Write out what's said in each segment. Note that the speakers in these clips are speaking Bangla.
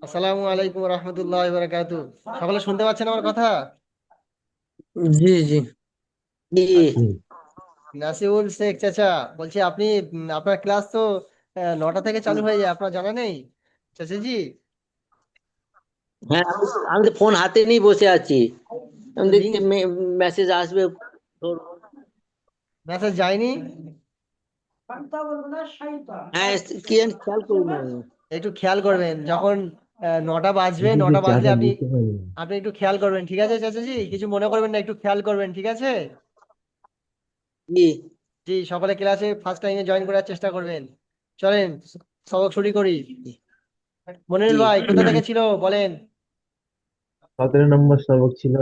আসসালামু আলাইকুম রহমতুল্লাহ বারাকাতু। সকলে শুনতে পাচ্ছেন আমার কথা? জি জি। জি। আচ্ছা, নাসিউল শেখ চাচা বলছি, আপনি আপনার ক্লাস তো 9টা থেকে চালু হয়ে যায়, আপনার জানা নেই চাচাজি? হ্যাঁ, আমি তো ফোন হাতে নিয়ে বসে আছি। আমি তো লিঙ্ক দেখছি মেসেজ আসবে। তোর মেসেজ যায়নি? হ্যাঁ, কি জানি খেয়াল করিনি আমি। একটু খেয়াল করবেন যখন 9টা বাজবে, জি জি 9টা বাজলে চাচা আপনি বুঝতে পারলাম। আপনি একটু খেয়াল করবেন, ঠিক আছে চাচাজি? কিছু মনে করবেন না, একটু খেয়াল করবেন, ঠিক আছে? জি জি, সকলে ক্লাসে ফার্স্ট টাইমে জয়েন করার চেষ্টা করবেন। চলেন সবক শুরু করি। মনিরুল জি। ভাই কোথা থেকে ছিল বলেন? 17 নম্বর সবক ছিল।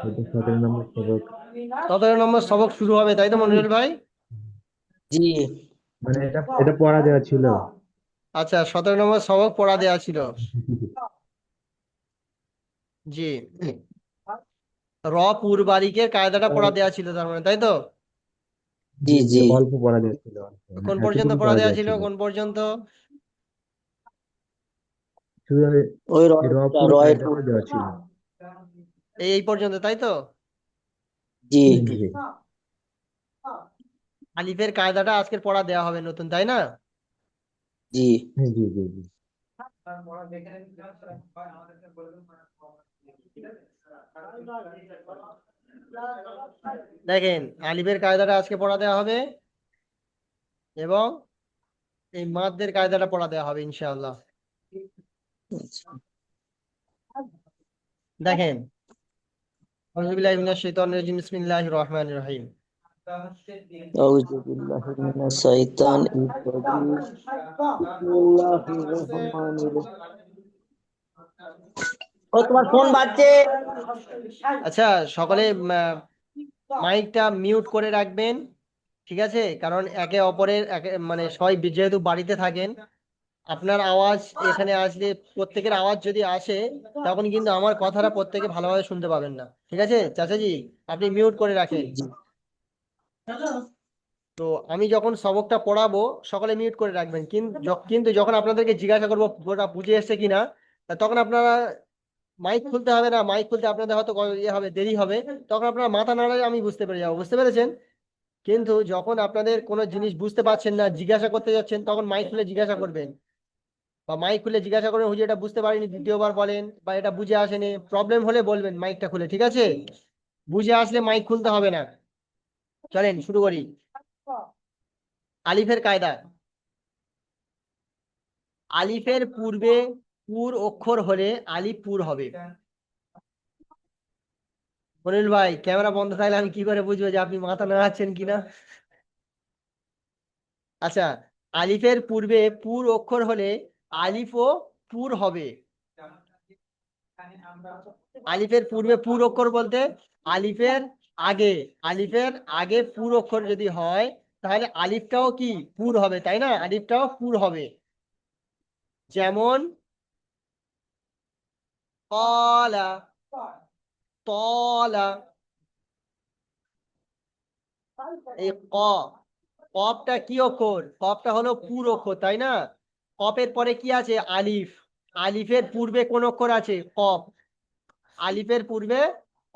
এটা 17 নম্বর সবক। 17 নম্বর সবক শুরু হবে, তাই তো মনিরুল ভাই? জি মানে এটা পড়া দেওয়া ছিল। আচ্ছা, 17 নম্বর সবক পড়া দেওয়া ছিল। জি। র পূর্বারিকের কায়দাটা পড়া দেওয়া ছিল তার মানে, তাই তো? জি। জি জি জি। অল্প পড়া দেওয়া ছিল, মানে কোন পর্যন্ত এতটুকু পড়া পড়া দেওয়া দেওয়া ছিল, ছিল। কোন পর্যন্ত? শুধু ওই এই রয়ের রপুর রয়ের কায়দাটা দেওয়া ছিল। এই পর্যন্ত, তাই তো? জি জি আলিফের কায়দাটা আজকের পড়া দেওয়া হবে নতুন, তাই না? জি। জি জি জি। দেখেন, আলিফের কায়দাটা আজকে পড়া দেওয়া হবে, এবং এই মাদ্দের কায়দাটা পড়া দেওয়া হবে ইনশাআল্লাহ। দেখেন, আউযুবিল্লাহি মিনাশ শাইতানির রাজিম, বিসমিল্লাহির রহমানির রহিম। আউযু বিল্লাহি মিনাশ শাইতানির রাজিম। বিসমিল্লাহির রহমানির রহিম। ও, তোমার ফোন বাজছে। আচ্ছা, সকলে মাইকটা মিউট করে রাখবেন, ঠিক আছে? কারণ একে অপরের মানে সবাই যেহেতু বাড়িতে থাকেন, আপনার আওয়াজ এখানে আসলে, প্রত্যেকের আওয়াজ যদি আসে, তখন কিন্তু আমার কথাটা প্রত্যেকে ভালোভাবে শুনতে পাবেন না, ঠিক আছে চাচাজি? আপনি মিউট করে রাখেন। জি তো আমি যখন সবকটা পড়াবো, সকলে মিউট করে রাখবেন, কিন্তু যখন আপনাদেরকে জিজ্ঞাসা করবো ওটা বুঝে এসছে কিনা, তখন আপনারা মাইক খুলতে হবে না, মাইক খুলতে আপনাদের হয়তো ইয়ে হবে, দেরি হবে। তখন আপনারা মাথা নাড়ালে আমি বুঝতে পেরে যাবো, বুঝতে পেরেছেন? কিন্তু যখন আপনাদের কোনো জিনিস বুঝতে পারছেন না, জিজ্ঞাসা করতে যাচ্ছেন, তখন মাইক খুলে জিজ্ঞাসা করবেন, বা মাইক খুলে জিজ্ঞাসা করবেন, হুজুর এটা বুঝতে পারিনি, দ্বিতীয়বার বলেন, বা এটা বুঝে আসেনি, প্রবলেম হলে বলবেন মাইকটা খুলে, ঠিক আছে? বুঝে আসলে মাইক খুলতে হবে না। চলেন শুরু করি। আলিফের কায়দা। আলিফের পূর্বে পুর অক্ষর হলে আলিফ পুর হবে। মনিল ভাই, ক্যামেরা বন্ধ থাকলে আমি কি করে বুঝবো যে আপনি মাথা নাড়াচ্ছেন কিনা? আচ্ছা, আলিফের পূর্বে পুর অক্ষর হলে আলিফও পুর হবে। আলিফের পূর্বে পুর অক্ষর বলতে আলিফের আগে, আলিফের আগে পুর অক্ষর যদি হয়, তাহলে আলিফটাও কি পুর হবে, তাই না? আলিফটাও পুর হবে। যেমন কলা, তলা। এই কফটা কি অক্ষর? কফটা হলো পুর অক্ষর, তাই না? কফের পরে কি আছে? আলিফ। আলিফের পূর্বে কোন অক্ষর আছে? কফ। আলিফের পূর্বে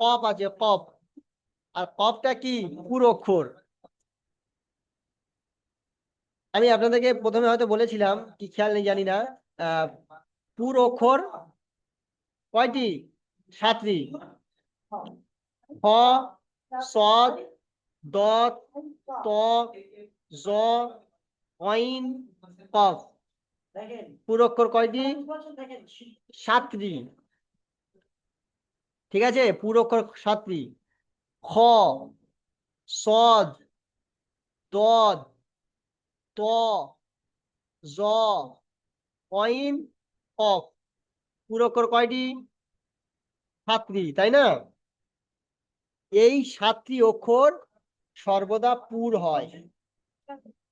কফ আছে, কফ। আর কফটা কি? পুর অক্ষর। আমি আপনাদেরকে প্রথমে হয়তো বলেছিলাম, কি খেয়াল নেই জানি না। আহ পুর অক্ষর কয়টি? 7টি। হ, সদ, দত, ত, জ, অইন, কফ। পুর অক্ষর কয়টি? 7টি। ঠিক আছে, পুর অক্ষর 7টি। খ, সদ, দদ, ত, জ, অইন, কফ। পুর অক্ষর কয়টি? 7টি, তাই না? এই 7টি অক্ষর সর্বদা পুর হয়।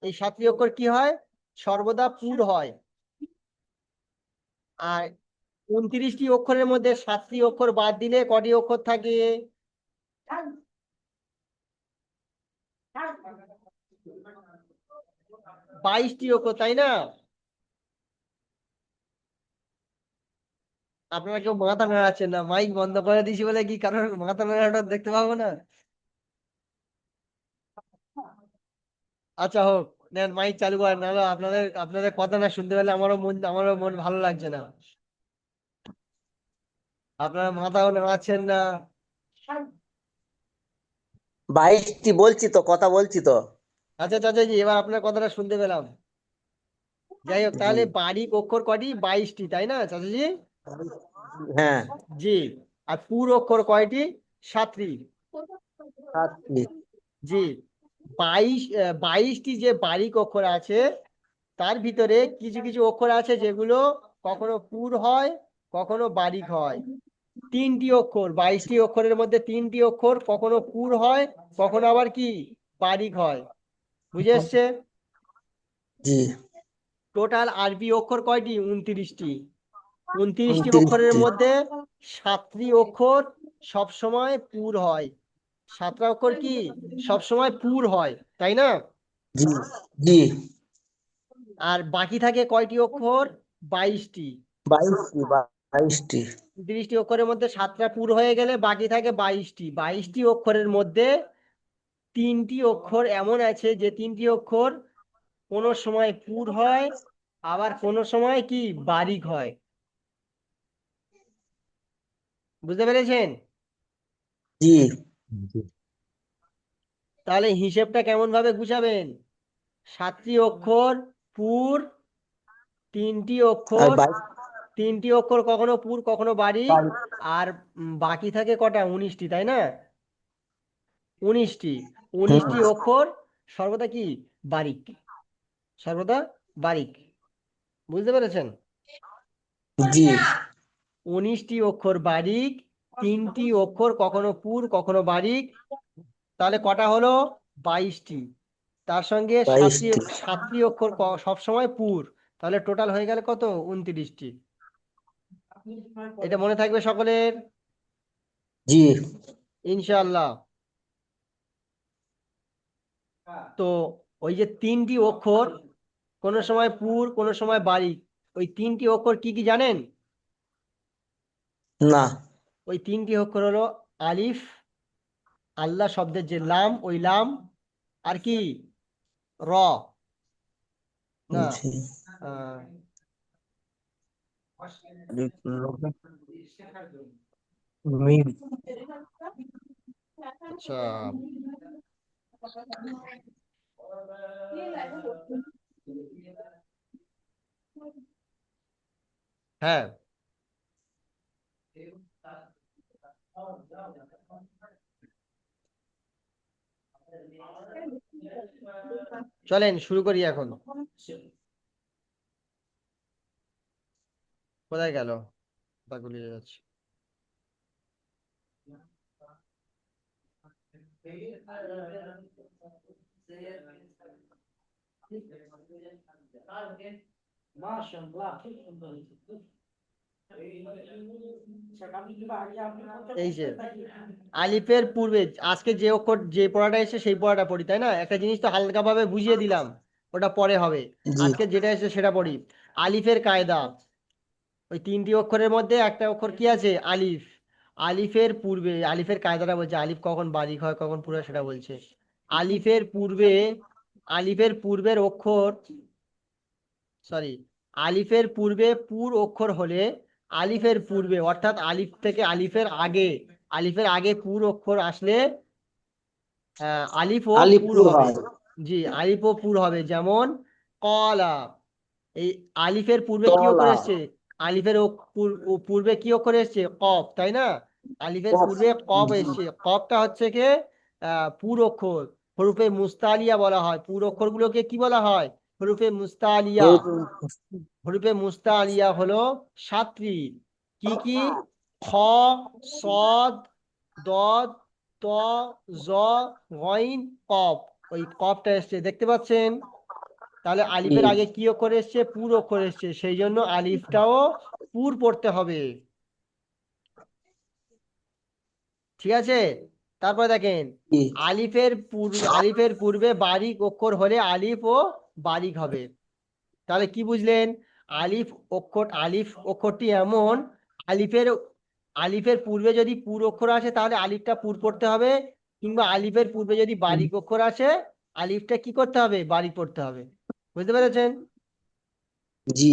এই 7টি অক্ষর কি হয়? সর্বদা পুর হয়। আর 29টি অক্ষরের মধ্যে 7টি অক্ষর বাদ দিলে কটি অক্ষর থাকে? 22টি অক্ষর, তাই না? আপনারা কেউ মাথা নাড়াচ্ছেন না, মাইক বন্ধ করে দিয়েছি বলে কি কারোর মাথা নাড়াটা দেখতে পাবো না? আচ্ছা হোক, নেন মাইক চালু করেন, নাহলে আপনাদের আপনাদের কথা না শুনতে পেলে আমারও মন ভালো লাগছে না। আপনারা মাথাও নাড়াচ্ছেন না। 22টি বলছি তো, কথা বলছি তো। আচ্ছা চাচাজি, এবার আপনার কথাটা শুনতে পেলাম। যাই হোক, জি। তাহলে বারিক অক্ষর কটি? 22টি, তাই না চাচাজি? হ্যাঁ। জি। আর পুর অক্ষর কয়টি? 7টি। 7টি। জি। 22টি যে বারিক অক্ষর আছে, তার ভিতরে কিছু কিছু অক্ষর আছে যেগুলো কখনো পুর হয়, কখনো বারিক হয়। 3টি অক্ষর, 22টি অক্ষরের মধ্যে 3টি অক্ষর কখনো পুর হয়, কখনো আবার কি বারিক হয়। বুঝে এসছে? জি। টোটাল আরবি অক্ষর কয়টি? 29টি। 29টি অক্ষরের 29টি। মধ্যে 7টি অক্ষর সবসময় পুর হয়। 7টা অক্ষর কি সবসময় পুর হয়, তাই না? জি। জি। আর বাকি থাকে কয়টি অক্ষর? 22টি। 22টি। 22টি। 30টি অক্ষরের মধ্যে 7টা পুর হয়ে গেলে বাকি থাকে 22টি। 22টি অক্ষরের মধ্যে 3টি অক্ষর এমন আছে যে 3টি অক্ষর কোনো সময় পুর হয়, আবার কোনো সময় কি বারিক হয়। বুঝতে পেরেছেন? জি। জি। তাহলে হিসেবটা কেমন ভাবে গুছাবেন? 7টি অক্ষর পুর, 3টি আর অক্ষর, 22। 3টি অক্ষর কখনো পুর কখনো বারিক, আর বাকি থাকে কটা? 19টি, তাই না? 19টি। হুম। 19টি অক্ষর সর্বদা কি বারিক, সর্বদা বারিক। বুঝতে পেরেছেন? জি। 19টি অক্ষর বারিক, 3টি অক্ষর কখনো পুর কখনো বারিক, তাহলে কটা হলো? 22টি। তার সঙ্গে 7টি 22টি। 7টি অক্ষর সবসময় পুর, তাহলে টোটাল হয়ে গেল কত? 29টি। এটা মনে থাকবে সকলের, জি। ইনশাআল্লাহ। তো ওই যে 3টি অক্ষর কোনো সময় পুর কোনো সময় বারিক, ওই 3টি অক্ষর কি কি জানেন? না। ওই 3টি অক্ষর হলো আলিফ, আল্লাহ শব্দের যে লাম, ওই লাম, আর কি র, না জি। আহ, মিম। আচ্ছা, হ্যাঁ, চলেন শুরু করি এখন। কোথায় গেল? তা গুলিয়ে যাচ্ছে। এই যে আলিফের পূর্বে আজকে যে অক্ষর যে পড়াটা এসে সেই পড়াটা পড়ি, তাই না? একটা জিনিস তো হালকা ভাবে বুঝিয়ে দিলাম, ওটা পরে হবে। জি। আজকে যেটা এসে সেটা পড়ি। আলিফের কায়দা, ওই 3টি অক্ষরের মধ্যে একটা অক্ষর কি আছে? আলিফ। আলিফের পূর্বে, আলিফের কায়দাটা বলছে, আলিফ কখন বারিক হয় কখন পুরো সেটা বলছে। আলিফের পূর্বে, আলিফের পূর্বের অক্ষর, সরি, আলিফের পূর্বে পুর অক্ষর হলে, আলিফের পূর্বে অর্থাৎ আলিফ থেকে আলিফের আগে, আলিফের আগে পুর অক্ষর আসলে আলিফ ও পুর আলিপুর হবে। হয়। জি, আলিফ ও পুর হবে। যেমন কলা, এই আলিফের পূর্বে কি অক্ষর তলা। এসছে? আলিফের পূর্বে কি অক্ষর এসছে? কফ, তাই না? আলিফের কফ। পূর্বে কফ জি। এসছে। কফটা হচ্ছে কি পুর অক্ষর, হরুফে মুস্তালিয়া বলা হয়। পুর অক্ষরগুলোকে কি বলা হয়? হরুফে মুস্তালিয়া। হরুফে মুস্তালিয়া হলো 7টি। কি কি? খ, সদ, দদ, ত, জ, গইন, কফ। ওই কফটা এসছে, দেখতে পাচ্ছেন? তাহলে আলিফের জি আগে কি অক্ষর এসছে? পুর অক্ষর এসছে, সেই জন্য আলিফটাও পুর পড়তে হবে। ঠিক আছে, তারপরে দেখেন জি আলিফের পূর্বে বারিক অক্ষর হলে আলিফ ও বারিক হবে। তাহলে কি বুঝলেন? আলিফ অক্ষরটি এমন, আলিফের আলিফের পূর্বে যদি পুর অক্ষর আসে তাহলে আলিফটা পুর পড়তে হবে, কিংবা আলিফের পূর্বে যদি বারিক অক্ষর আসে আলিফটা কি করতে হবে? বারিক পড়তে হবে। বুঝতে পেরেছেন? জি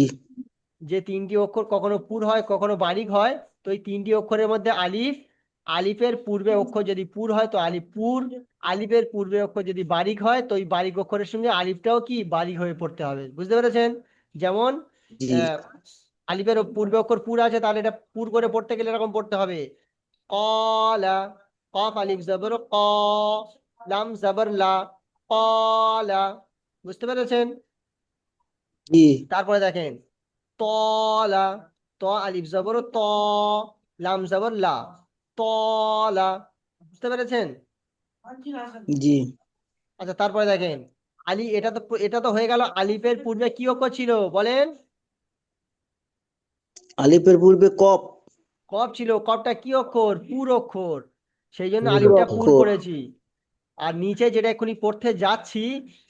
যে তিনটি অক্ষর কখনো পুর হয় কখনো বারিক হয়, তো এই তিনটি অক্ষরের মধ্যে আলিফের পূর্বে অক্ষর যদি পুর হয় তো আলিফ পুর, আলিফের পূর্বে অক্ষর যদি বারিক হয় তো এই বারিক অক্ষরের সঙ্গে আলিফটাও কি বারিক হয়ে পড়তে হবে। বুঝতে পেরেছেন? যেমন জি আহ, আলিফের পূর্বে অক্ষর পুর আছে, তাহলে এটা পুর করে পড়তে গেলে এরকম পড়তে হবে, কলা, কফ আলিফ জবর ক, লাম জবর লা, কলা। বুঝতে পেরেছেন? জি তারপরে দেখেন তলা, ত আলিফ জবর ত, লাম জবর লা, তলা। বুঝতে পেরেছেন? জি আচ্ছা, তারপরে দেখেন এটা তো হয়ে গেল আলিফের পূর্বে কি অক্ষর ছিল বলেন? আলিফের পূর্বে কপ। কফ ছিল, কফটা কি অক্ষর? পুর অক্ষর, সেই জন্য পুর আলিফটা পুর অক্ষর। অক্ষর। পড়েছি। আর নিচে যেটা এক্ষুনি পড়তে যাচ্ছি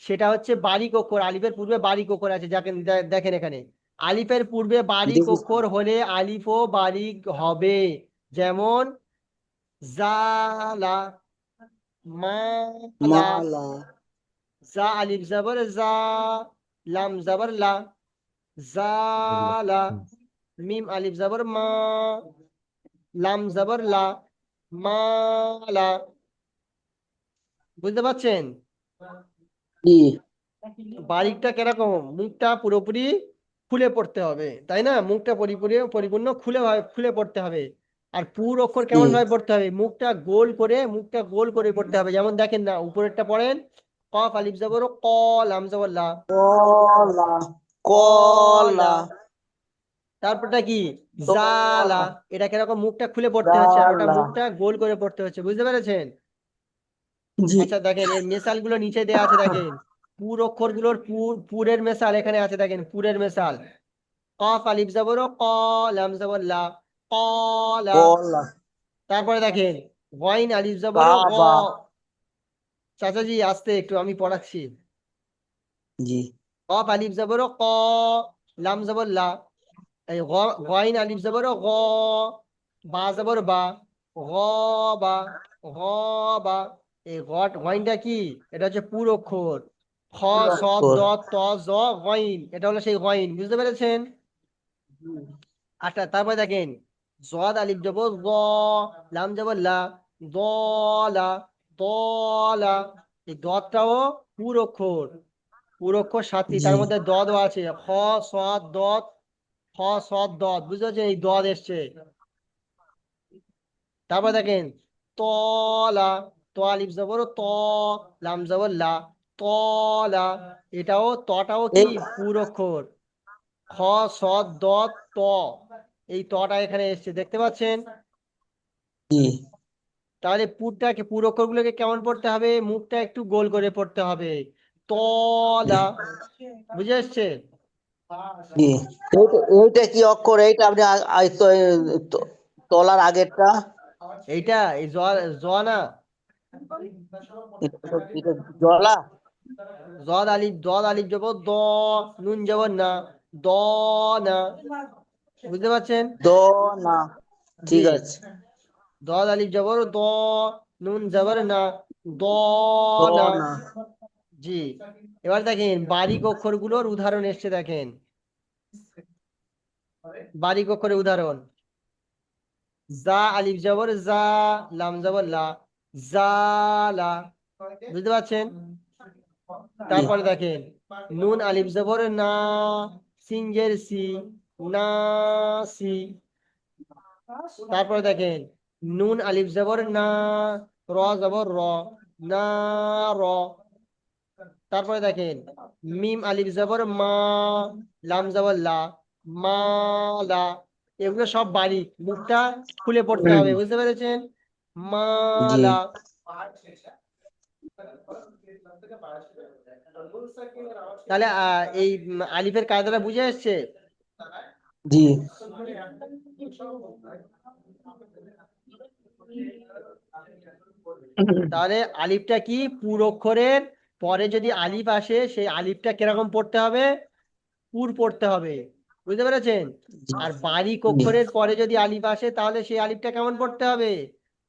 সেটা হচ্ছে বারিক অক্ষর। আলিফের পূর্বে বারিক অক্ষর আছে, যাকে দেখেন এখানে আলিফের পূর্বে বারিক দেখি অক্ষর হলে আলিফও বারিক হবে। যেমন জালা, মালা, মালা। জা আলিফ জবর জা, লাম জবর লা, জালা, মিম আলিফ জবর মা, লাম জবর লা, মালা। বুঝতে পারছেন? জি বারিকটা কিরকম? মুখটা পুরোপুরি খুলে পড়তে হবে, তাই না? মুখটা পরিপূর্ণ খুলে পড়তে হবে। আর পুর অক্ষর জি কেমন ভাবে পড়তে হবে? মুখটা গোল করে পড়তে হবে। যেমন দেখেন না, উপরেরটা পড়েন, কফ আলিফ জবর ক, লাম জবর লা, কলা। কলা। কলা। তারপরটা কি? জালা। তলা। এটা কিরকম? মুখটা খুলে পড়তে হচ্ছে, আর ওটা জালা। মুখটা গোল করে পড়তে হচ্ছে। বুঝতে পেরেছেন? জি আচ্ছা দেখেন, এর মেসাল গুলো নিচে দেওয়া আছে, দেখেন পুর অক্ষর গুলোর পুরের মেসাল এখানে আছে, দেখেন পুরের মেসাল, কফ আলিফ জবর ক, লাম জবর লা, কলা। কলা। তারপরে দেখেন ওয়াইন আলিফ জবর গ। কাবা। চাচাজি আস্তে একটু, আমি পড়াচ্ছি। জি কফ আলিফ জবর ক, লাম জবর লা, এই ওয়াইন আলিফ জবর গ, বা জবর বা, গ বা, গ বা। এই ওয়াইনটা কি? এটা হচ্ছে পুর অক্ষর। খ, সদ, দ, অক্ষর। ত, জ, গইন, এটা হলো সেই গইন। বুঝতে পেরেছেন? আচ্ছা, তারপরে দেখেন জদ আলিফ জবর জ, লাম জবর লা, দলা, দলা। এই দতটাও পুর অক্ষর। পুর অক্ষর 7টি, জি তার মধ্যে দদও আছে, খ, সদ, দত, খ, সদ, দত। বুঝতে পারছেন? এই দদ এসছে। তারপর দেখেন তলা, ত আলিফ জবর ত, লাম জবর লা, তলা। তটাও কি? এই পুর অক্ষর। খ, সদ, দত, ত। এই তটা এখানে এসছে, দেখতে পাচ্ছেন? জি তাহলে পুর অক্ষরগুলোকে কেমন পড়তে হবে? মুখটা একটু গোল করে পড়তে হবে, তলা। বুঝে আসছে? জি এইটা কি অক্ষর? এইটা আপনি তলার আগেরটা। এইটা এই জ না, এটা জলা। দদ আলিফ যাব দ, নুন যাব না, দ না। বুঝতে পারছেন? দ না। জি, ঠিক আছে। দদ আলিফ জবর দ, নুন জবর না, দ দ না। না। জি, এবার দেখেন বারিক অক্ষরগুলোর উদাহরণ এসছে, দেখেন বারিক অক্ষরের উদাহরণ, জা আলিফ জবর জা, লাম জবর লা, জালা। বুঝতে পারছেন? জি তারপরে দেখেন নুন আলিফ জবর না, সিংহের সি, না, সি। তারপরে দেখেন নুন আলিফ জবর না, র জবর র, না, র। তারপরে দেখেন মিম আলিফ জবর মা, লাম জবর লা, মালা। এগুলো সব বারিক, মুখটা খুলে পড়তে হবে। বুঝতে পেরেছেন? জি মালা। তাহলে এই আলিফের কায়দাটা বুঝে এসছে? জি তাহলে আলিফটা কি, পুর অক্ষরের পরে যদি আলিফ আসে সেই আলিফটা কিরকম পড়তে হবে? পুর পড়তে হবে, বুঝতে পেরেছেন? আর বারিক জি অক্ষরের পরে যদি আলিফ আসে তাহলে সেই আলিফটা কেমন পড়তে হবে?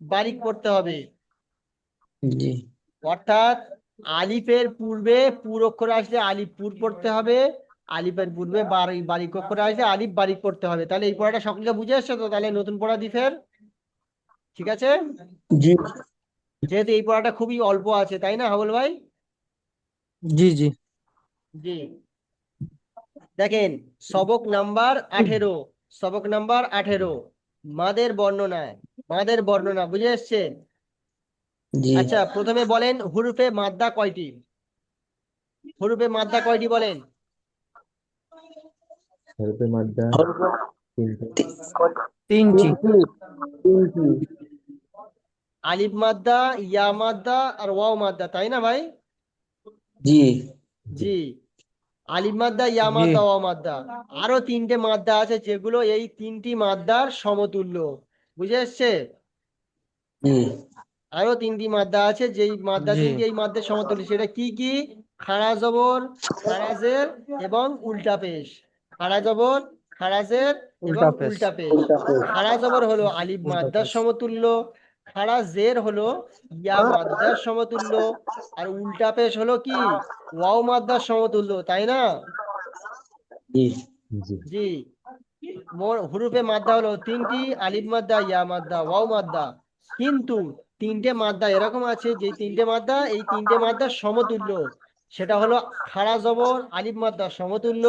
বারিক পড়তে হবে। জি অর্থাৎ আলিফের পূর্বে পুর অক্ষর আসলে আলিফ পুর পড়তে হবে, আলিফের পূর্বে বারিক অক্ষর আসলে আলিফ বারিক পড়তে হবে। তাহলে এই পড়াটা সকলকে বুঝে আসছে তো? তাহলে নতুন পড়া দি ফের, ঠিক আছে? জি যেহেতু এই পড়াটা খুবই অল্প আছে, তাই না হাবুল ভাই? জি জি জি, দেখেন সবক নাম্বার 18, সবক নাম্বার 18, মাদের বর্ণনায়, মাদের বর্ণনা বুঝে এসছে? জি আচ্ছা প্রথমে বলেন হুরুফে মাদ্দা কয়টি? হুরুফে মাদ্দা কয়টি বলেন? হরফে মাদ্দা তিনটে। তিনটি তিনটি। তিনটি আলিফ মাদ্দা, ইয়া মাদ্দা আর ওয়াও মাদ্দা, তাই না ভাই? জি জি, আলিফ মাদ্দা, ইয়া জি মাদ্দা, ওয়াও মাদ্দা। আরো তিনটে মাদ্দা আছে যেগুলো এই তিনটি মাদ্দার সমতুল্য, বুঝে এসছে? জি আরো তিনটি মাদ্দা আছে যেই মাদ্দা জি তিনটি এই মাদ্দার সমতুল্য, সেটা কি কি? খাড়া জবর, খাড়াজের এবং উল্টা পেশ। খাড়া জবর, খাড়াজের এবং উল্টা পেশ। উল্টা পেশ। খাড়া জবর হলো আলিফ উল্টা মাদ্দার পেশ। সমতুল্য, খাড়া জের হলো ইয়া মাদ্দার সমতুল্য, আর উল্টা পেশ হলো কি? ওয়াও মাদ্দার সমতুল্য, তাই না? জি জি জি, মোর হুরুফে মাদ্দা হলো তিনটি, আলিফ মাদ্দা, ইয়া মাদ্দা, ওয়াও মাদ্দা। কিন্তু তিনটে মাদ্দা এরকম আছে যে তিনটে মাদ্দা এই তিনটে মাদ্দার সমতুল্য। সেটা হলো খাড়া জবর আলিফ মাদ্দার সমতুল্য,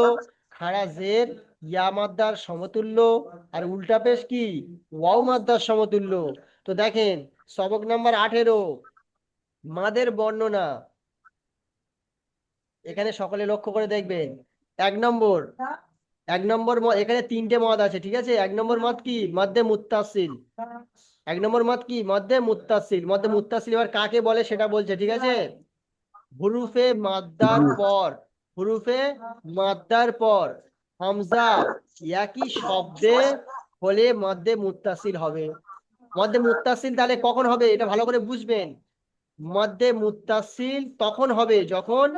খাড়া জের ইয়া মাদ্দার সমতুল্য, আর উল্টা পেশ কি? ওয়াও মাদ্দার সমতুল্য। তো দেখেন সবক নাম্বার 18, মাদের বর্ণনা, এখানে সকলে লক্ষ্য করে দেখবেন। 1 নম্বর, 1 নম্বর এখানে তিনটে মদ আছে, ঠিক আছে? 1 নম্বর মদ কি? মধ্যে মুত্তাসিল। 1 নম্বর মদ কি? মধ্যে মুত্তাসিল। মধ্যে মুত্তাসিল এবার কাকে বলে সেটা বলছে, ঠিক আছে? হুরুফে মাদ্দার পর, হুরুফে মাদ্দার পর হামজা একই শব্দে হলে মধ্যে মুত্তাসিল হবে। মধ্যে মুত্তাসিল তাহলে কখন হবে এটা ভালো করে বুঝবেন। মধ্যে মুত্তাসিল তখন হবে যখন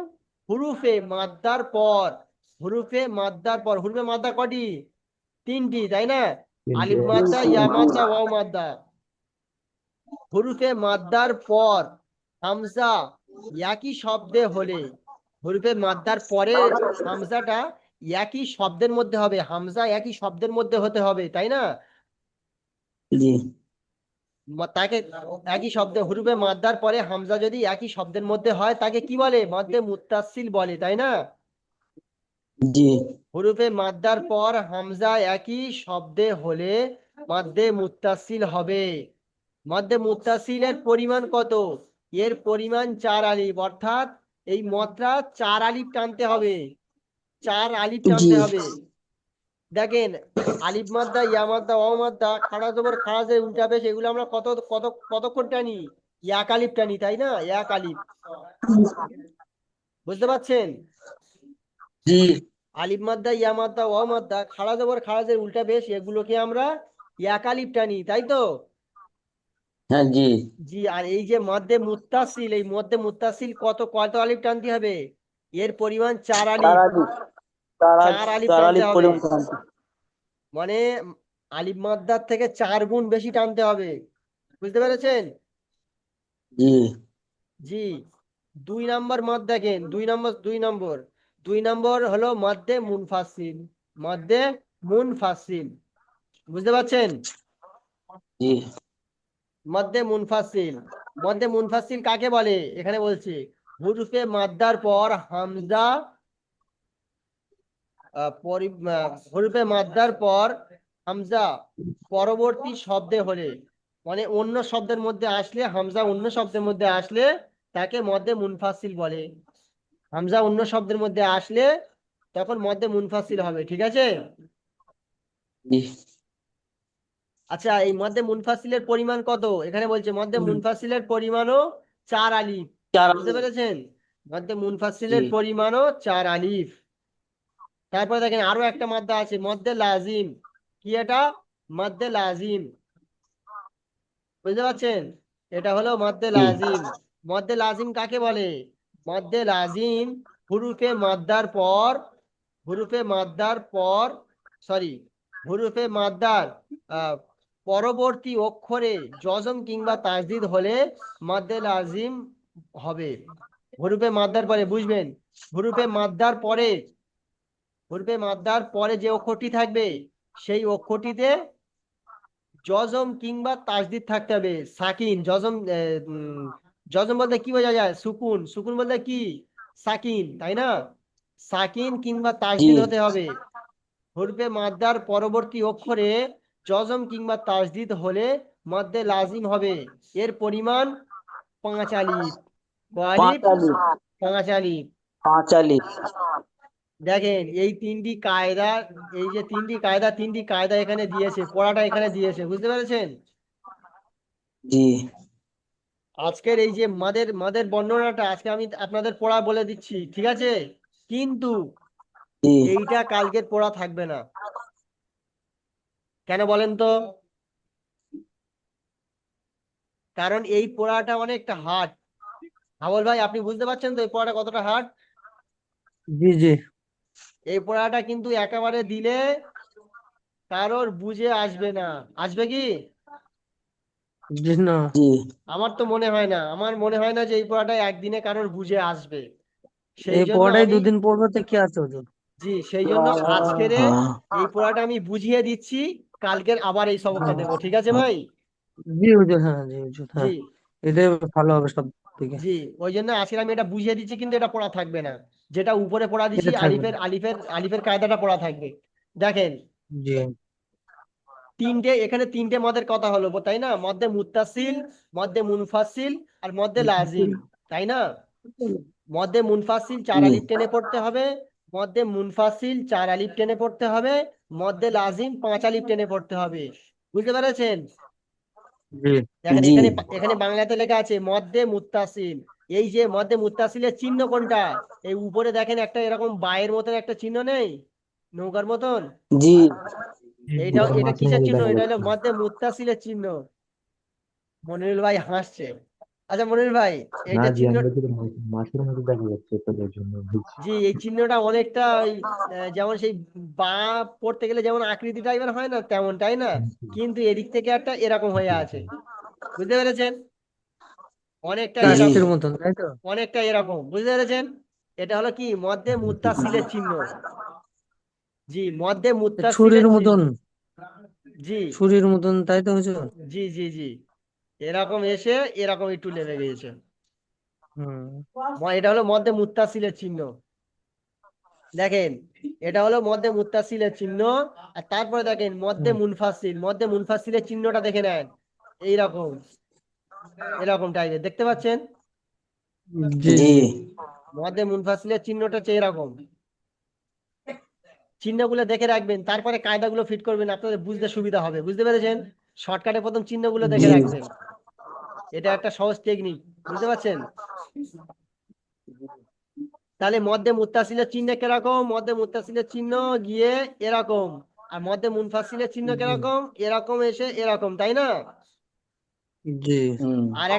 হুরুফে মাদ্দার পর, হুরুফে মাদ্দার পর, হুরুফে মাদ্দা কটি? তিনটি, তাই না? তিনটে। আলিফ মাদ্দা, ইয়া মাদ্দা, ওয়াও মাদ্দা। হুরুফে মাদ্দার পর হামজা একই শব্দে হলে, হুরুফে মাদ্দার পরে হামজাটা একই শব্দের মধ্যে হবে, হামজা একই শব্দের মধ্যে হতে হবে, তাই না? জি তাকে একই শব্দে হুরুফে মাদ্দার পরে হামজা যদি একই শব্দের মধ্যে হয় তাকে কি বলে? মধ্যে মুত্তাসিল বলে, তাই না? জি হুরুফে মাদ্দার পর হামজা একই শব্দে হলে মধ্যে মুত্তাসিল হবে। মধ্যে মুত্তাসিলের পরিমাণ কত? এর পরিমাণ 4 আলিফ, অর্থাৎ এই মদটা 4 আলিফ টানতে হবে, 4 আলিফ জি টানতে হবে। দেখেন আলিফ মাদ্দা, ইয়া মাদ্দা, ওয়াও মাদ্দা, খাড়া জবর, খাড়া জের, উল্টা পেশ, এগুলো আমরা কত কত কতক্ষণ টানি? 1 আলিফ টানি, তাই না? 1 আলিফ, বুঝতে পারছেন? জি আলিফ মাদ্দা, ইয়া মাদ্দা, ওয়াও মাদ্দা, খাড়া জবর, খাড়া জের, উল্টা পেশ, এগুলোকে আমরা 1 আলিফ টানি, তাই তো? হ্যাঁ জি জি, আর এই যে মধ্যে মুত্তাসিল, এই মধ্যে মুত্তাসিল কত কত আলিফ টানতে হবে? এর পরিমাণ 4 আলিফ, তারাবি তারা 4 আলিফ টানতে তারালি হবে। পরিমাণ মানে আলিফ মাদ্দার থেকে 4 গুণ বেশি টানতে হবে, বুঝতে পেরেছেন? জি জি, 2 নম্বর মদ দেখেন, 2 নম্বর, 2 নম্বর, 2 নম্বর হলো মধ্যে মুনফাসিল, মধ্যে মুনফাসিল, বুঝতে পারছেন? জি মধ্যে মুনফাসিল, মধ্যে মুনফাসিল কাকে বলে এখানে বলছে? হুরুফে মাদ্দার পর হামজা হরফে মাদ্দার পর হামজা পরবর্তী শব্দে হলে, মানে অন্য শব্দের মধ্যে আসলে, হামজা অন্য শব্দের মধ্যে আসলে তাকে মধ্যে মুনফাসিল বলে। হামজা অন্য শব্দের মধ্যে আসলে তখন মধ্যে মুনফাসিল হবে, ঠিক আছে? জি আচ্ছা এই মধ্যে মুনফাসিলের পরিমাণ কত এখানে বলছে? মধ্যে মুনফাসিলের পরিমাণও 4 আলিফ, বুঝতে তারাবি পেরেছেন? মধ্যে জি মুনফাসিলের পরিমাণও 4 আলিফ। তারপরে দেখেন আরো একটা মাদ্দা আছে, মধ্যে লাজিম। কি এটা? মধ্যে লাজিম, বুঝতে পারছেন? এটা হলো মধ্যে জি লাজিম। মধ্যে লাজিম কাকে বলে? মধ্যে লাজিম হুরুফে মাদ্দার পর, হুরুফে মাদ্দার পর, সরি, হুরুফে মাদ্দার আহ, পরবর্তী অক্ষরে জজম কিংবা তাসদিদ হলে মধ্যে লাজিম হবে। হুরুফে মাদ্দার পরে, বুঝবেন, হুরুফে মাদ্দার পরে, হুরুফে মাদ্দার পরে যে অক্ষরটি থাকবে সেই অক্ষরটিতে জজম কিংবা তাসদিদ থাকতে হবে। সাকিন, জজম, জজম বলতে কি বোঝা যায়? সুকুন, সুকুন বলতে কি? সাকিন, তাই না? সাকিন কিংবা জি তাসদিদ হতে হবে। হরফে মাদ্দার পরবর্তী অক্ষরে জজম কিংবা তাসদিদ হলে মধ্যে লাজিম হবে। এর পরিমাণ 5 আলিফ। কয় আলিফ? 5 আলিফ, 5 আলিফ। 5 আলিফ। দেখেন এই তিনটি কায়দা, এই যে তিনটি কায়দা এখানে দিয়েছে, পড়াটা এখানে দিয়েছে, বুঝতে পেরেছেন? জি আজকের এই যে মাদের মাদের বর্ণনাটা আজকে আমি আপনাদের পড়া বলে দিচ্ছি, ঠিক আছে? কিন্তু জি এইটা কালকের পড়া থাকবে না। কেন বলেন তো? কারণ এই পড়াটা অনেকটা হার্ড। হাবল ভাই, আপনি বুঝতে পারছেন তো এই পড়াটা কতটা হার্ড? জি জি এই পড়াটা কিন্তু একেবারে দিলে কারোর বুঝে আসবে না। আসবে কি? জি না, জি আমার তো মনে হয় না, আমার মনে হয় না যে এই পড়াটা একদিনে কারোর বুঝে আসবে। সেই এই জন্য পড়াটাই আমি, দুদিন পড়বে তো কি আছে ওদের? জি, সেই জন্য আজকের হ্যাঁ এই পড়াটা আমি বুঝিয়ে দিচ্ছি, কালকের আবার এই সবকটা দেবো, ঠিক আছে ভাই? জি হুজুর, হ্যাঁ জি হুজুর, জি, হ্যাঁ, এটাই ভালো হবে সব থেকে। জি, ওই জন্য আজকে আমি এটা বুঝিয়ে দিচ্ছি, কিন্তু এটা পড়া থাকবে না। যেটা উপরে পড়া দিছি এটা থাকবে আলিফের না। আলিফের আলিফের কায়দাটা পড়া থাকবে। দেখেন, জি এখানে তিনটে মদের কথা হলো, তাই না? মধ্যে মুত্তাসিল, মধ্যে মুনফাসিল, আর মধ্যে লাজিম, তাই না? মধ্যে মুনফাসিল 4 জি আলিফ টেনে পড়তে হবে, মধ্যে মুনফাসিল 4 আলিফ টেনে পড়তে হবে, মধ্যে লাজিম 5 আলিফ টেনে পড়তে হবে। বুঝতে পেরেছেন? জি দেখেন জি এখানে, এখানে বাংলাতে লেখা আছে মধ্যে মুত্তাসিল। এই যে মধ্যে মুত্তাসিলের চিহ্ন কোনটা? এই উপরে দেখেন একটা এরকম বায়ের মতন একটা চিহ্ন নেই, নৌকার মতন? জি জি জি। এইটা, এটা মাছের কিসের মতো চিহ্ন? দেখা এটা হলো যাচ্ছে। মধ্যে মুত্তাসিলের চিহ্ন। মনিরুল ভাই হাসছে। আচ্ছা মনিরুল ভাই, না এইটা জি, চিহ্ন, আমরা যদি মাছের মতো দেখা যাচ্ছে তো এর জন্য বুঝছি। জি, এই চিহ্নটা অনেকটা ওই যেমন সেই বা পড়তে গেলে যেমন আকৃতি টাইপের হয় না, তেমন, তাই না? কিন্তু এদিক থেকে একটা এরকম হয়ে আছে, বুঝতে পেরেছেন? অনেকটা জি এরকম, কাস্তের মতন, তাই তো? অনেকটা এরকম, বুঝতে পেরেছেন? এটা হলো কি? মধ্যে মুত্তাসিলের চিহ্ন। জি, মধ্যে মুত্তাসিলের ছুরির চিহ্ন। মতন, জি, ছুরির মতন, তাই তো হুজুর? জি, জি, জি, এরকম এসে এরকম একটু লেগে গিয়েছে। হুম এটা হলো মধ্যে মুত্তাসিলের চিহ্ন। দেখেন, এটা হলো মধ্যে মুত্তাসিলের চিহ্ন। আর তারপরে দেখেন মধ্যে হুম। মুনফাসিল, মধ্যে মুনফাসিলের চিহ্নটা দেখে নেন, এইরকম, এরকম টাইপের দেখতে পাচ্ছেন? জি জি জি মধ্যে মুনফাসিলের চিহ্নটা হচ্ছে এরকম। চিহ্নগুলো দেখে রাখবেন, তারপরে কায়দাগুলো ফিট করবেন, আপনাদের বুঝতে সুবিধা হবে, বুঝতে পেরেছেন? শর্টকাটে প্রথম চিহ্নগুলো দেখে জি রাখবেন, এটা একটা সহজ টেকনিক, বুঝতে পারছেন? তাহলে মধ্যে মুত্তাসিলের চিহ্ন কিরকম? মধ্যে মুত্তাসিলের চিহ্ন গিয়ে এরকম, আর মধ্যে মুনফাসিলের চিহ্ন জি কিরকম? এরকম এসে এরকম, তাই না? জি। হুম আর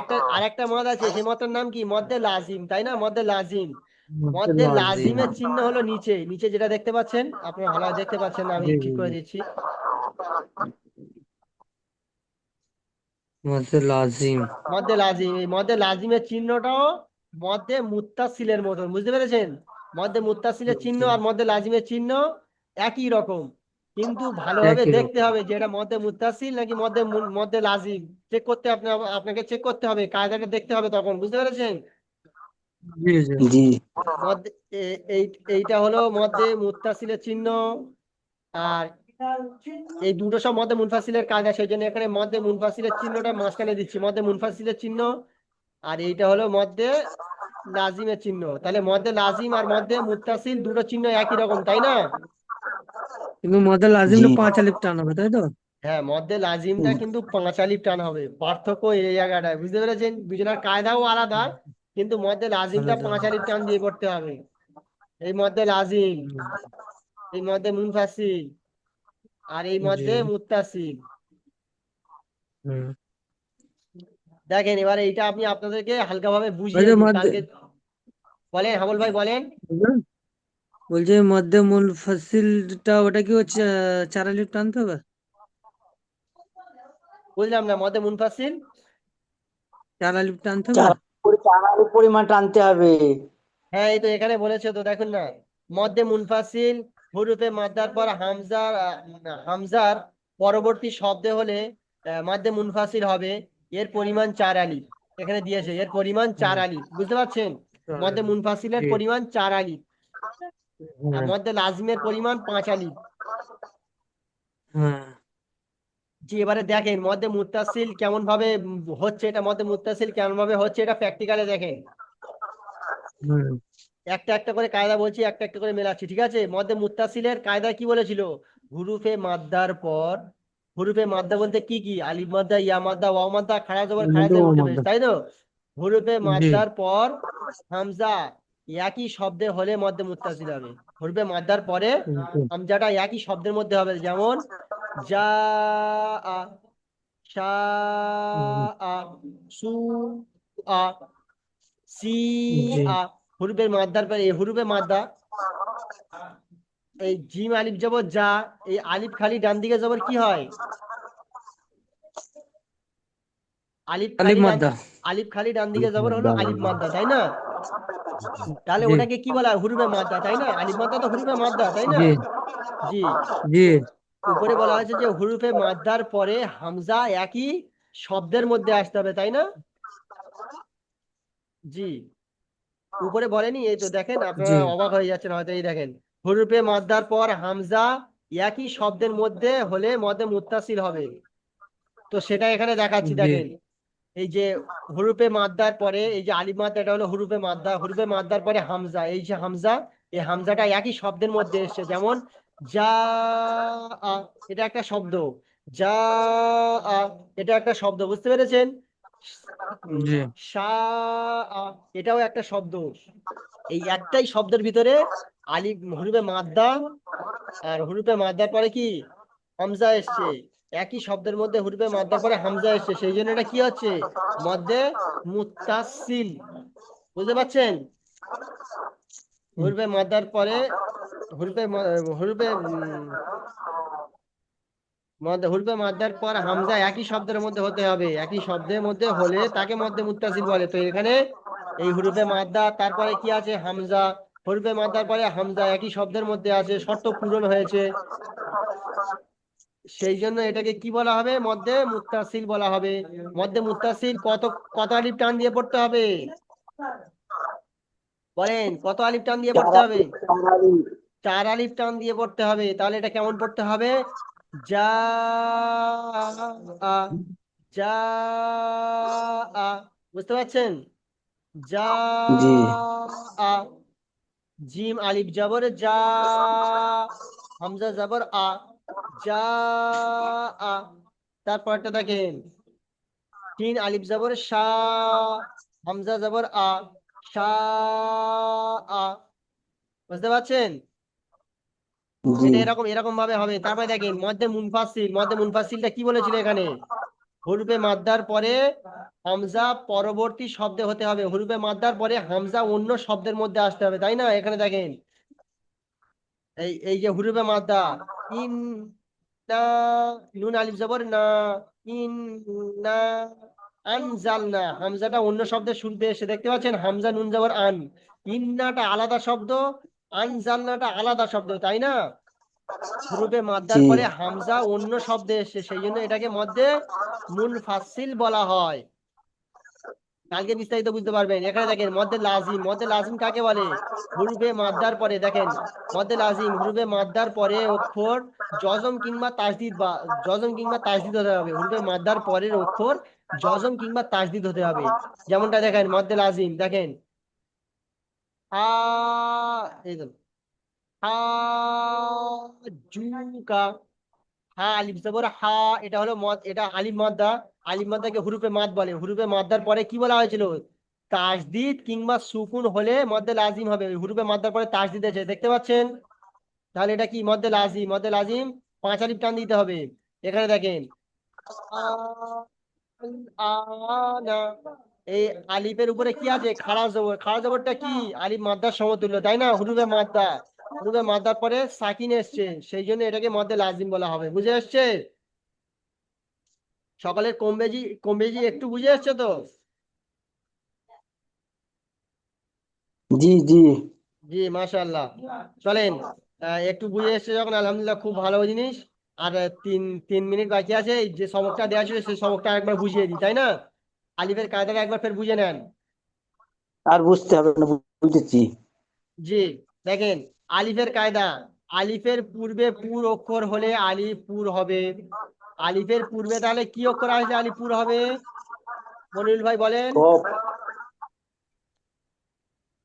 একটা মদ আছে, সেই মদের নাম কি? মধ্যে লাজিম, তাই না? মধ্যে লাজিম। মধ্যে মধ্যে লাজিম। লাজিমের চিহ্ন হলো নিচে, নিচে যেটা দেখতে পাচ্ছেন, আপনারা ভালো দেখতে পাচ্ছেন না, আমি জি ঠিক জি করে জি। দিচ্ছি। মধ্যে লাজিম। মধ্যে লাজিম, এই মধ্যে লাজিমের চিহ্নটাও মধ্যে মুত্তাসিলের মতন, বুঝতে পেরেছেন? মধ্যে মুত্তাসিলের চিহ্ন জি, আর মধ্যে লাজিমের চিহ্ন একই রকম, কিন্তু ভালোভাবে একই দেখতে রকম। হবে যে এটা মধ্যে মুত্তাসিল নাকি মধ্যে লাজিম। চেক করতে আপনাকে চেক করতে হবে, কায়দাটা দেখতে হবে তখন, বুঝতে পেরেছেন? জি জি জি মধ্যে এইটা হলো মধ্যে মুত্তাসিলের চিহ্ন। আর এই দুটো সব মধ্যে মুনফাসিলের কায়দা, সেই জন্য এখানে মধ্যে মুনফাসিলের চিহ্নটা মাঝখানে দিচ্ছি, মধ্যে মুনফাসিলের চিহ্ন। আর এইটা হলো মধ্যে লাজিমের চিহ্ন। তাহলে মধ্যে লাজিম আর মধ্যে মুত্তাসিল দুটো চিহ্ন একই রকম, তাই না? কিন্তু মধ্যে জি লাজিমটা 5 আলিফ টান হবে, তাই তো? হ্যাঁ, মধ্যে লাজিমটা কিন্তু 5 আলিফ টান হবে, পার্থক্য এই জায়গাটায়, বুঝতে পেরেছেন? দুজনের কায়দাও আলাদা, কিন্তু মধ্যে লাজিমটা আলাদা 5 আলিফ টান দিয়ে পড়তে হবে। এই মধ্যে লাজিম, এই মধ্যে মুনফাসিল, আর এই জি। মধ্যে মুত্তাসিল। হুম। দেখেন এবারে এইটা আমি আপনাদেরকে হালকাভাবে ওই বুঝিয়ে যে দিই মধ্যে কালকে। বলেন হাবুল ভাই বলেন। বলছে মধ্যে মুনফাসিলটা ওটা কি হচ্ছে 4 আলিফ টানতে হবে? বুঝলাম না, মধ্যে মুনফাসিল 4 আলিফ টানতে হবে? চার চার আলিফ পরিমাণ টানতে হবে। হ্যাঁ এই তো এখানে বলেছে তো, দেখুন না, মধ্যে মুনফাসিল হুরুফে মাদ্দার পর হামজার পরবর্তী শব্দে হলে মধ্যে মুনফাসিল হবে, এর পরিমাণ 4 আলিফ। এখানে দিয়েছে এর পরিমাণ চার হুম। আলিফ বুঝতে পারছেন? মধ্যে 4 আলিফ। মুনফাসিলের জি। পরিমাণ 4 আলিফ, আর হ্যাঁ। মধ্যে লাজমের পরিমাণ 5 আলিফ। হ্যাঁ। জি এবারে দেখেন মধ্যে মুত্তাসিল কেমন ভাবে হচ্ছে, এটা মধ্যে মুত্তাসিল কেমন ভাবে হচ্ছে এটা প্র্যাকটিক্যালে দেখেন। হুম। একটা একটা করে কায়দা বলছি, একটা একটা করে মেলাচ্ছি, ঠিক আছে? মধ্যে মুত্তাসিলের কায়দা কি বলেছিল? হুরুফে মাদ্দার পর, হুরুফে মাদ্দা বলতে কি কি? আলিফ মাদ্দা, ইয়া মাদ্দা, ওয়াও মাদ্দা, খাড়া জবর, খাড়া মধ্যে জের, ও উল্টে পেশ, মধ্যে। তাই তো? হুরুফে জি। মাদ্দার পর হামজা একই শব্দে হলে মধ্যে মুত্তাসিল হবে। হুরুফে মাদ্দার পরে জি। হামজাটা একই শব্দের মধ্যে হবে, যেমন যা আ, শা হুম। আ, সু আ, সি জি। আ। হুরুফে মাদ্দার পরে এই হুরুফে মাদ্দা, এই জিম আলিফ জবর যা, এই আলিফ খালি ডান দিকে জবর কি হয়? আলিফ আলিফ খালি ডান, মাদ্দা। আলিফ খালি ডান দিকে জবর হলো আলিফ মাদ্দা, তাই না? তাহলে জি। ওটাকে কি বলা হয়? হুরুফে মাদ্দা, তাই না? আলিফ মাদ্দা তো হুরুফে মাদ্দা, তাই না? জি। জি। জি। উপরে বলা হয়েছে যে হুরুফে মাদ্দার পরে হামজা একই শব্দের মধ্যে আসতে হবে, তাই না? জি। উপরে বলেনি, এই তো দেখেন জি। আপনারা অবাক হয়ে যাচ্ছেন হয়তো, এই দেখেন হুরুফে মাদ্দার পর হামজা একই শব্দের মধ্যে হলে মধ্যে মুত্তাসিল হবে। তো সেটা এখানে দেখাচ্ছি, জি। দেখেন এই যে হুরুফে মাদ্দার পরে এই যে আলিফ মাদ্দা, এটা হলো হুরুফে মাদ্দা, হুরুফে মাদ্দার পরে হামজা, এই যে হামজা, এই হামজাটা একই শব্দের মধ্যে এসছে, যেমন যা আ, এটা একটা শব্দ, যা আ, এটা একটা শব্দ, বুঝতে পেরেছেন? উম, জি। সা আ, এটাও একটা শব্দ। এই একটাই শব্দের ভিতরে আলিফ হুরুফে মাদ্দা, আর হুরুফে মাদ্দার পরে কি হামজা এসছে, একই শব্দের মধ্যে হুরুফে মাদ্দার পরে হামজা এসছে, সেই জন্য এটা কি হচ্ছে? মধ্যে মুত্তাসিল, বুঝতে পারছেন? হুরুফে মাদ্দার পরে হুরুফে হুরুফে মাদ্দার পর হামজা একই শব্দের মধ্যে হতে হবে, একই শব্দের মধ্যে হলে তাকে মধ্যে মুত্তাসিল বলে। তো এখানে এই হুরুফে মাদ্দা তারপরে কি আছে? হামজা। হুরুফে মাদ্দার পরে হামজা একই শব্দের মধ্যে আছে, শর্ত পূরণ হয়েছে, সেই জন্য এটাকে কি বলা হবে? মধ্যে মুত্তাসিল বলা হবে। মধ্যে মুত্তাসিল কত কত আলিফ টান দিয়ে পড়তে হবে? বলেন কত আলিফ টান দিয়ে চার পড়তে হবে? আলিফ চার আলিফ 4 আলিফ টান দিয়ে পড়তে হবে। তাহলে এটা কেমন পড়তে হবে? যা আ, যা আ, বুঝতে পারছেন? যা জি। আ, জিম আলিফ জবর যা, হামজা জবর আ, যা আ। তারপরটা দেখেন, তিন আলিফ জবর শা, হামজা জবর আ, শা আ, বুঝতে পারছেন? জি। এটা এরকম এরকম ভাবে হবে। তারপরে দেখেন মধ্যে মুনফাসিল, মধ্যে মুনফাসিলটা কি বলেছিল এখানে? হুরুফে মাদ্দার পরে হামজা পরবর্তী শব্দে হতে হবে, হুরুফে মাদ্দার পরে হামজা অন্য শব্দের মধ্যে আসতে হবে, তাই না? এখানে দেখেন এই এই যে হুরুফে মাদ্দা, ইন না, নুন আলিফ জবর না, ইন না, আনজালনা, হামজাটা অন্য শব্দের শুরুতে এসে, দেখতে পাচ্ছেন হামজা নুন জবর আন, ইন্নাটা আলাদা শব্দ, আনজালনাটা আলাদা শব্দ, তাই না? হুরুফে মাদ্দার জি। পরে হামজা অন্য শব্দে এসে, সেই জন্য এটাকে মধ্যে মুনফাসিল বলা হয়। কালকে বিস্তারিত বুঝতে পারবেন। এখানে দেখেন মধ্যে লাজিম, মধ্যে লাজিম কাকে বলে? হুরুফে মাদ্দার পরে দেখেন মধ্যে লাজিম, হুরুফে মাদ্দার পরে অক্ষর জজম কিংবা তাসদিদ, বা জজম কিংবা তাসদিদ হতে হবে। হুরুফে মাদ্দার পরের অক্ষর জজম কিংবা তাসদিদ হতে হবে। যেমনটা দেখেন মধ্যে লাজিম, দেখেন আ, এই দেখুন হা, জুকা, হা আলিফ জবর হা, এটা হলো মদ, এটা আলিফ মাদ্দা, আলিফ মাদ্দাকে হুরুফে মাদ বলে। হুরুফে মাদ্দার পরে কি বলা হয়েছিল? তাসদিদ কিংবা সুকুন হলে মধ্যে লাজিম হবে, ওই হুরুফে মাদ্দার পরে তাসদিদ আছে, দেখতে পাচ্ছেন? তাহলে এটা কি মধ্যে লাজিম, মধ্যে লাজিম 5 আলিফ টান দিতে হবে। এখানে দেখেন আনা, এই আলিফের উপরে কি আছে? খাড়া জবর। খাড়া জবরটা কি? আলিফ মাদ্দার সমতুল্য, তাই না? হুরুফে মাদ্দা, হুরুফে মাদ্দার পরে সাকিন এসছে, সেই জন্য এটাকে মধ্যে লাজিম বলা হবে। বুঝে আসছে? সকালের কম বেশি একটু বুঝে আসছে তো? জি জি। জি, মাশাআল্লাহ। চলেন, একটু বুঝে এসছে যখন, আলহামদুলিল্লাহ, খুব ভালো জিনিস। আর 3 মিনিট বাকি আছে, এই যে সবকটা দেওয়া ছিল সেই সবকটা একবার বুঝিয়ে দিই, তাই না? আলিফের কায়দাটা একবার ফের বুঝে নেন। আর বুঝতে হবে না, বুঝেছি। জি, দেখেন, আলিফের কায়দা, আলিফের পূর্বে পুর অক্ষর হলে আলিফ পুর হবে। আলিফের পূর্বে তাহলে কি অক্ষর আসলে আলিফ পুর হবে? মনিরুল ভাই বলেন। কফ।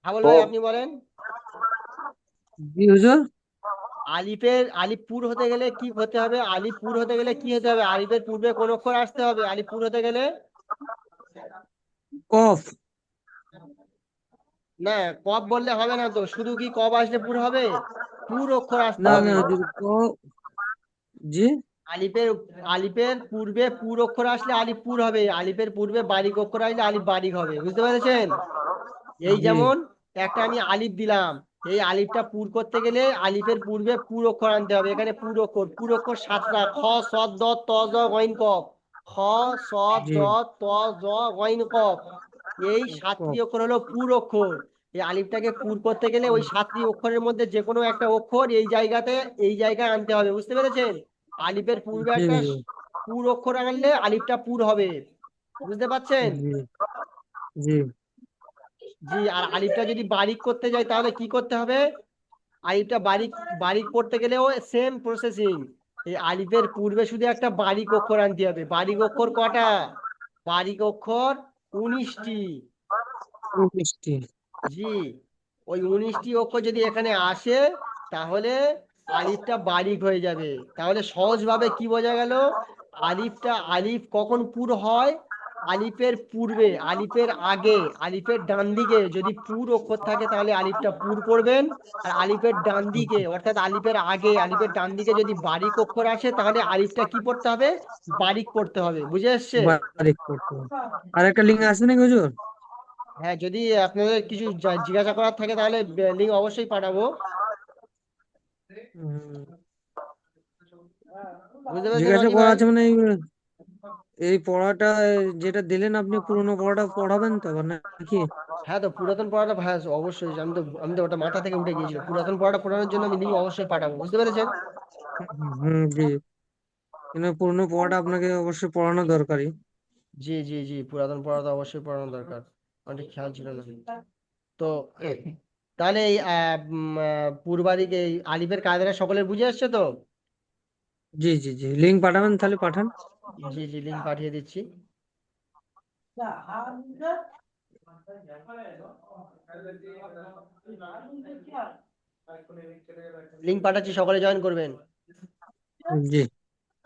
হাবল ভাই কফ। আপনি বলেন। জি হুজুর। আলিফ পুর হতে গেলে কি হতে হবে? আলিফ পুর হতে গেলে কি হতে হবে? আলিফের পূর্বে কোন অক্ষর আসতে হবে আলিফ পুর হতে গেলে? কফ। না, কফ বললে হবে না তো, শুধু কি কফ আসলে পুর হবে? পুর অক্ষর আসতে না না হবে। হুজুর, জি। আলিফের আলিফের পূর্বে পুর অক্ষর আসলে আলিফ পুর হবে, আলিফের পূর্বে বারিক অক্ষর আসলে আলিফ বারিক হবে। বুঝতে পেরেছেন? এই জি যেমন একটা আমি আলিফ দিলাম, এই আলিফটা পুর করতে গেলে আলিফের পূর্বে পুর অক্ষর আনতে হবে। এখানে পুর অক্ষর 7টা: খ, সদ, দ, ত, জ, গইন, কফ। খ, সদ, জি। দ, ত, জ, গইন, কফ। এই কফ। 7টি অক্ষর হলো পুর অক্ষর। এই আলিফটাকে পুর করতে গেলে ওই 7টি অক্ষরের মধ্যে যে কোনো একটা অক্ষর এই জায়গায় আনতে হবে। বুঝতে পেরেছেন? আলিফের পূর্বে জি একটা হুজুর। পুর অক্ষর আনলে আলিফটা পুর হবে। বুঝতে পারছেন? জি জি। জি, আর আলিফটা যদি বারিক করতে যাই তাহলে কি করতে হবে? আলিফটা বারিক বারিক করতে গেলেও সেম প্রসেসিং। এই আলিফের পূর্বে শুধু একটা বারিক অক্ষর আনতে হবে। বারিক অক্ষর কটা? বারিক অক্ষর 19টি। 19টি। জি, ওই 19টি অক্ষর যদি এখানে আসে তাহলে আলিফটা বারিক হয়ে যাবে। তাহলে সহজভাবে কি বোঝা গেল? আলিফ কখন পুর হয়? আলিফের পূর্বে, আলিফের আগে, আলিফের ডান দিকে যদি পুর অক্ষর থাকে তাহলে আলিফটা পুর করবেন। আর আলিফের ডান দিকে, অর্থাৎ আলিফের আগে, আলিফের ডান দিকে যদি বারিক অক্ষর আসে তাহলে আলিফটা কি পড়তে হবে? বারিক পড়তে হবে। বুঝে এসছে? বারিক করতে হবে। আর একটা লিঙ্ক আছে নাকি হুজুর? হ্যাঁ, যদি আপনাদের কিছু জিজ্ঞাসা করার থাকে তাহলে লিঙ্ক অবশ্যই পাঠাবো। হুম, বুঝতে পেরেছেন জিজ্ঞাসা অজি করা ভাই? আছে মানে এই পড়াটা যেটা দিলেন আপনি পুরোনো পড়াটা পড়াবেন তো আবার নাকি? হ্যাঁ, তো পুরাতন পড়াটা ভাই অবশ্যই, আমি তো ওটা মাথা থেকে উঠে গিয়েছিল, পুরাতন পড়াটা পড়ানোর জন্য আমি লিঙ্ক অবশ্যই পাঠাবো। বুঝতে পেরেছেন? হুম, জি। কিন্তু পুরোনো পড়াটা আপনাকে অবশ্যই পড়ানো দরকারি। জি জি জি, পুরাতন পড়াটা অবশ্যই পড়ানো দরকার। অনেক খেয়াল ছিল না। তো তাহলে এই পূর্বাদিক এই আলিফের কায়দাটা সকলের বুঝে আসছে তো? জি জি জি, লিঙ্ক পাঠাবেন তাহলে পাঠান। জি জি, লিঙ্ক পাঠিয়ে দিচ্ছি। লিঙ্ক পাঠাচ্ছি, সকলে জয়েন করবেন। জি।